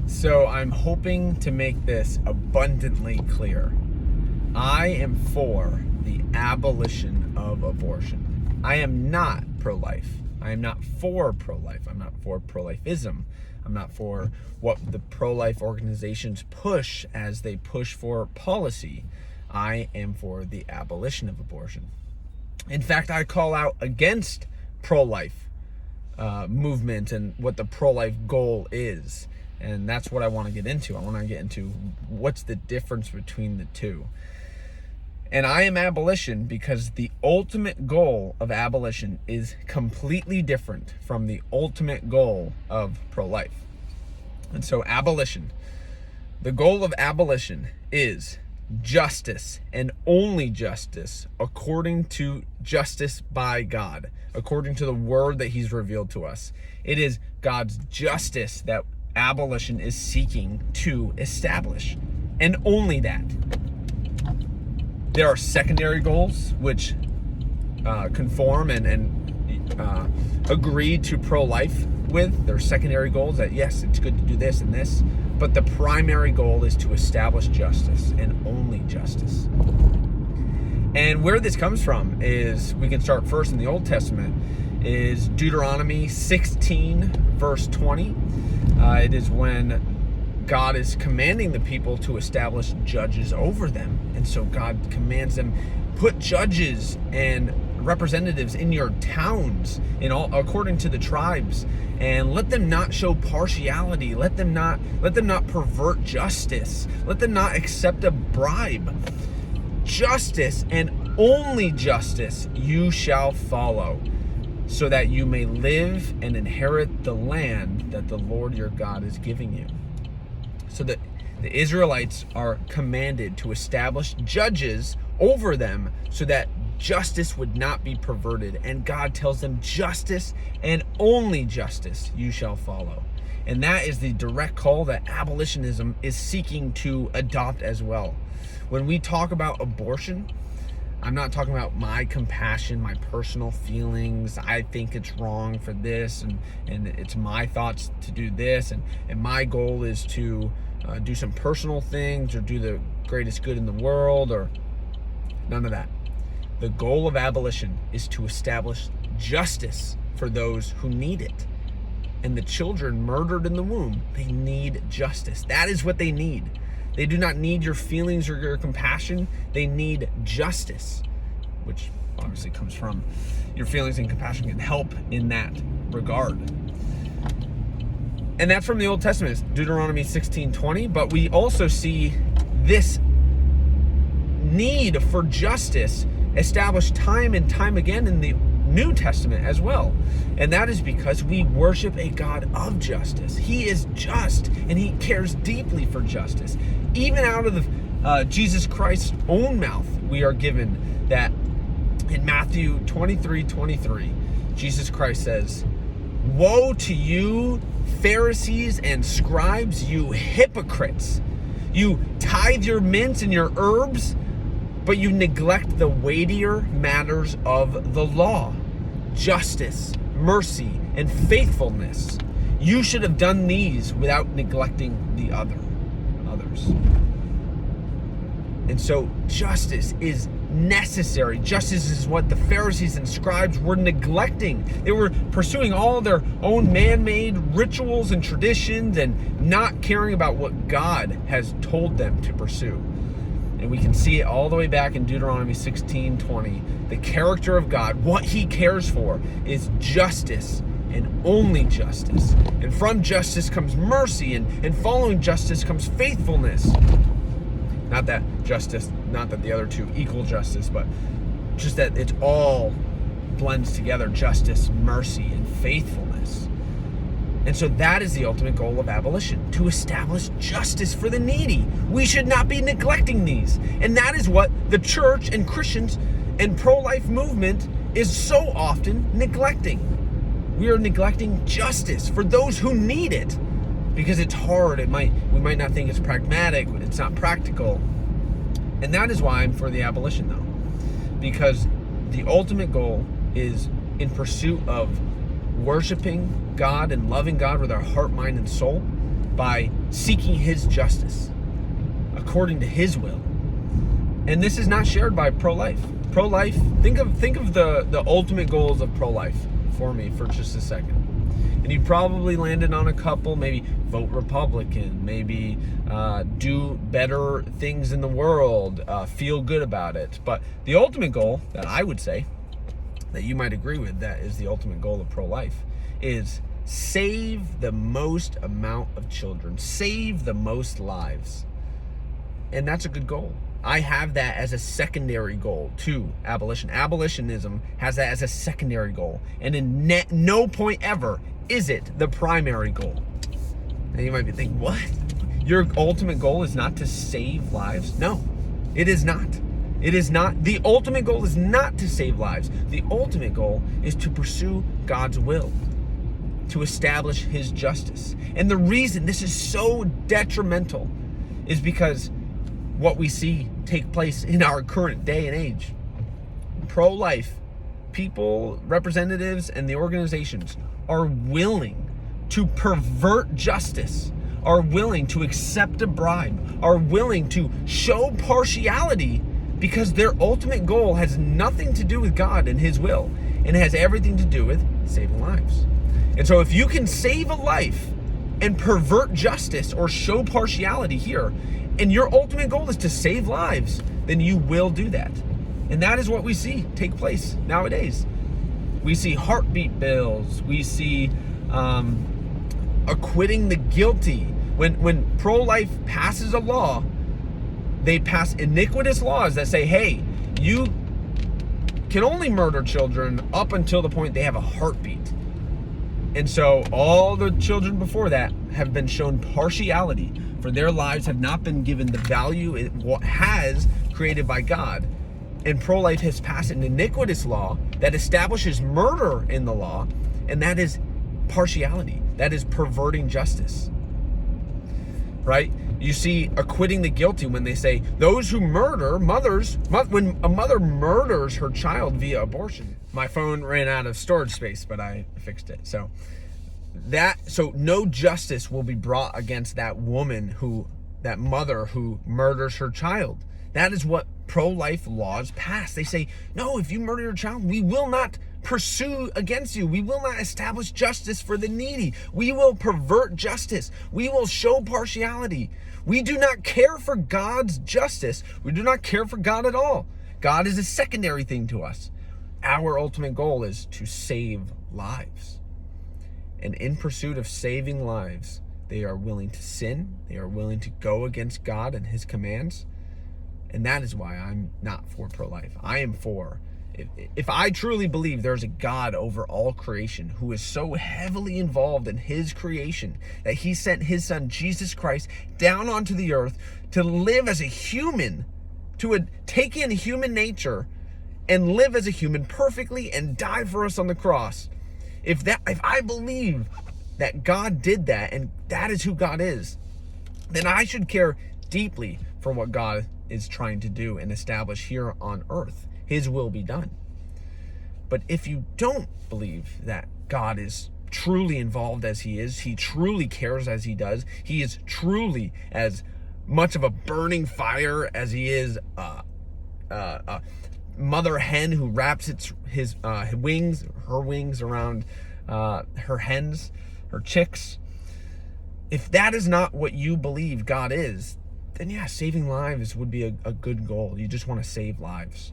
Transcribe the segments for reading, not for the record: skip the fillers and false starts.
So I'm hoping to make this abundantly clear. I am for the abolition of abortion. I am not pro-life. I am not for pro-life. I'm not for pro-lifism. I'm not for what the pro-life organizations push as they push for policy. I am for the abolition of abortion. In fact, I call out against pro-life movement and what the pro-life goal is. And that's what I want to get into. I want to get into what's the difference between the two. And I am abolition because the ultimate goal of abolition is completely different from the ultimate goal of pro-life. And so abolition, the goal of abolition is justice and only justice according to justice by God, according to the word that he's revealed to us. It is God's justice that abolition is seeking to establish, and only that. There are secondary goals which conform and agree to pro-life with. There are secondary goals that, yes, it's good to do this and this, but the primary goal is to establish justice and only justice. And where this comes from is, we can start first in the Old Testament, is Deuteronomy 16, verse 20. It is when God is commanding the people to establish judges over them. And so God commands them, put judges and representatives in your towns, according to the tribes, and let them not show partiality. Let them not pervert justice. Let them not accept a bribe. Justice and only justice you shall follow, so that you may live and inherit the land that the Lord your God is giving you. So that the Israelites are commanded to establish judges over them so that justice would not be perverted. And God tells them justice and only justice you shall follow. And that is the direct call that abolitionism is seeking to adopt as well. When we talk about abortion, I'm not talking about my compassion, my personal feelings. I think it's wrong for this, and it's my thoughts to do this, and my goal is to do some personal things or do the greatest good in the world, or none of that. The goal of abolition is to establish justice for those who need it. And the children murdered in the womb, they need justice. That is what they need. They do not need your feelings or your compassion. They need justice, which obviously comes from your feelings and compassion can help in that regard. And that's from the Old Testament, it's Deuteronomy 16:20. But we also see this need for justice established time and time again in the New Testament as well. And that is because we worship a God of justice. He is just, and he cares deeply for justice. Even out of Jesus Christ's own mouth, we are given that in Matthew 23:23, Jesus Christ says, "Woe to you, Pharisees and scribes, you hypocrites! You tithe your mint and your herbs, but you neglect the weightier matters of the law, justice, mercy, and faithfulness. You should have done these without neglecting the others." And so justice is necessary. Justice is what the Pharisees and scribes were neglecting. They were pursuing all their own man-made rituals and traditions and not caring about what God has told them to pursue. And we can see it all the way back in Deuteronomy 16:20. The character of God, what he cares for, is justice and only justice. And from justice comes mercy, and following justice comes faithfulness. Not that the other two equal justice, but just that it all blends together, justice, mercy, and faithfulness. And so that is the ultimate goal of abolition, to establish justice for the needy. We should not be neglecting these. And that is what the church and Christians and pro-life movement is so often neglecting. We are neglecting justice for those who need it because it's hard. We might not think it's pragmatic, it's not practical. And that is why I'm for the abolition, though, because the ultimate goal is in pursuit of worshiping God and loving God with our heart, mind, and soul, by seeking his justice according to his will. And this is not shared by pro-life. Pro-life, think of the ultimate goals of pro-life for me for just a second. And you probably landed on a couple, maybe vote Republican, maybe do better things in the world, feel good about it. But the ultimate goal that I would say, that you might agree with, that is the ultimate goal of pro-life, is save the most amount of children, save the most lives. And that's a good goal. I have that as a secondary goal to abolition. Abolitionism has that as a secondary goal. And in no point ever is it the primary goal. Now you might be thinking, what? Your ultimate goal is not to save lives? No, it is not. It is not. The ultimate goal is not to save lives. The ultimate goal is to pursue God's will, to establish his justice. And the reason this is so detrimental is because what we see take place in our current day and age. Pro-life people, representatives, and the organizations are willing to pervert justice, are willing to accept a bribe, are willing to show partiality, because their ultimate goal has nothing to do with God and his will, and it has everything to do with saving lives. And so if you can save a life and pervert justice or show partiality here, and your ultimate goal is to save lives, then you will do that. And that is what we see take place nowadays. We see heartbeat bills. We see acquitting the guilty. When pro-life passes a law, they pass iniquitous laws that say, hey, you can only murder children up until the point they have a heartbeat. And so all the children before that have been shown partiality, for their lives have not been given the value it has created by God. And pro-life has passed an iniquitous law that establishes murder in the law, and that is partiality. That is perverting justice, right? You see acquitting the guilty when they say those who murder when a mother murders her child via abortion. My phone ran out of storage space, but I fixed it. So no justice will be brought against that mother who murders her child. That is what pro-life laws pass. They say, no, if you murder your child, we will not pursue against you. We will not establish justice for the needy. We will pervert justice. We will show partiality. We do not care for God's justice. We do not care for God at all. God is a secondary thing to us. Our ultimate goal is to save lives. And in pursuit of saving lives, they are willing to sin. They are willing to go against God and his commands. And that is why I'm not for pro-life. I am for, if I truly believe there's a God over all creation who is so heavily involved in his creation that he sent his son, Jesus Christ, down onto the earth to live as a human, to take in human nature and live as a human perfectly and die for us on the cross. If I believe that God did that and that is who God is, then I should care deeply for what God is trying to do and establish here on earth. His will be done. But if you don't believe that God is truly involved as he is, he truly cares as he does, he is truly as much of a burning fire as he is a mother hen who wraps her wings around her hens, her chicks. If that is not what you believe God is, then yeah, saving lives would be a good goal. You just want to save lives.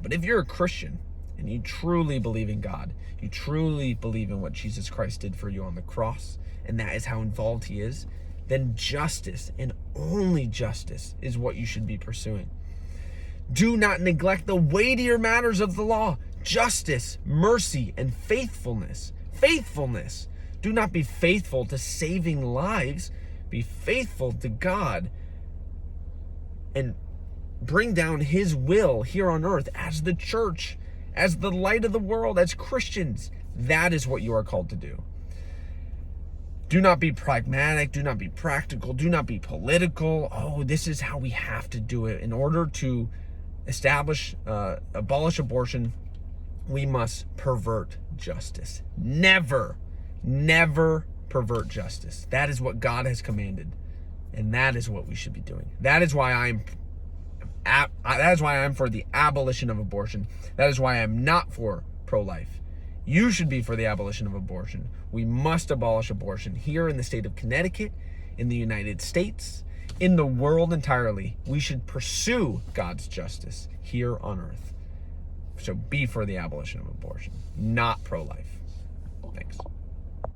But if you're a Christian and you truly believe in God, you truly believe in what Jesus Christ did for you on the cross, and that is how involved he is, then justice and only justice is what you should be pursuing. Do not neglect the weightier matters of the law: justice, mercy, and faithfulness. Faithfulness. Do not be faithful to saving lives. Be faithful to God and bring down his will here on earth as the church, as the light of the world, as Christians. That is what you are called to do. Do not be pragmatic. Do not be practical. Do not be political. Oh, this is how we have to do it. In order to abolish abortion, we must pervert justice. Never pervert justice. That is what God has commanded, and that is what we should be doing. That is why I'm for the abolition of abortion. That is why I'm not for pro-life. You should be for the abolition of abortion. We must abolish abortion here in the state of Connecticut, in the United States, in the world entirely. We should pursue God's justice here on earth. So be for the abolition of abortion, not pro-life. Thanks.